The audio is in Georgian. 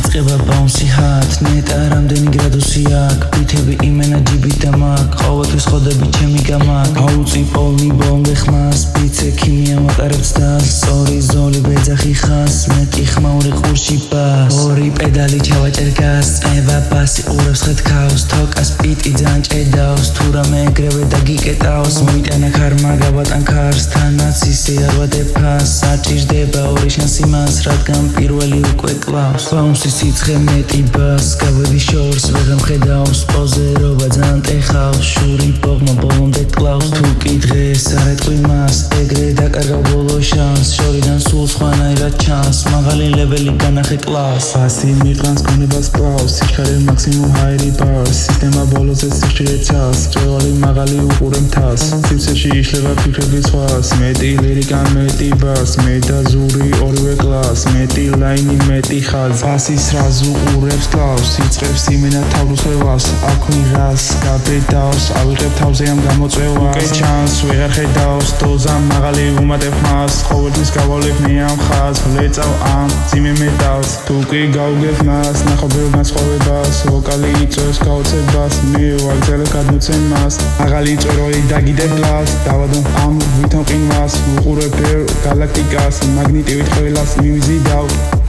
იწყება ბაუნსი ჰათ ნეტა რამდენი გრადუსი აქ ბითები იმენა ჯიბით და მაგ ყოველთვის ხოდები ჩემი გამაკ აუწი პოლნი ბოლნდე ხმას ბიცე ქიმია მატარებს დას სწორი ზოლი ბეძახი ხას მეტი ხმაური ყურში ბას ორი პედალი ჩავაჭერ გას წნევა ბასი ყურებს ხეთქავს თოკას პიტი ძალიან ჭედავს თუ რამე ეგრევე დაგიკეტავს მოიტანა ქარმა გავატან ქარს თანაც ისე არ ვადებ ფას საჭირდება ორი შანსი მას რადგან პირველი უკვე კლავს ბაუნსი სიცხე მეტი ბას გავედი შორს ვეღარ მხედავს პოზერობა ძალიან ტეხავს შური ბოღმა ბოლომდე კლავს თუ კი დღეს არ ეტყვი მას ეგრე დაკარგავ ბოლო შანს შორიდან სულ სხვანაირად ჩანს მაღალი ლეველი განახე კლავს ბასი მიყრანს გონებას კლავს სიჩქარე მაქსიმუმ ჰაირი ბარს სისტემა ბოლოზე სიხშირე ცას წვევალი მაღალი უყურე მთას სივრცეში იშლება ფიქრები სხვას მეტი ლირიკა მეტი ბას მეტა ზური ორივე კლას მეტი ლაინი მეტი ხაზ ბასის რაზ უყურებს კლავს იწყებს იმენა თავრუსევას აქვი რას გაბედავს ავიღებ თავზე ამ გამოწვევას უკვე ჩანს ვეღარ ხედავს დოზა მაღალი უმატებ მას ყოველთვის გავავლებ მე ამ ხაზს ვლეწავ ამ ძიმე მეტალს თუ კი გავგებ მას ნახავ ბევრ განსხვავებას ვოკალი იწვევს გაოცებას მე ვაგზავნე გადმოცემას მაღალი წვეროი დაგიდებ გლას დავადო ამ ვითომ ყინვას უყურებ ბევრ გალაქტიკას მაგნიტივით ყველას მივიზიდავ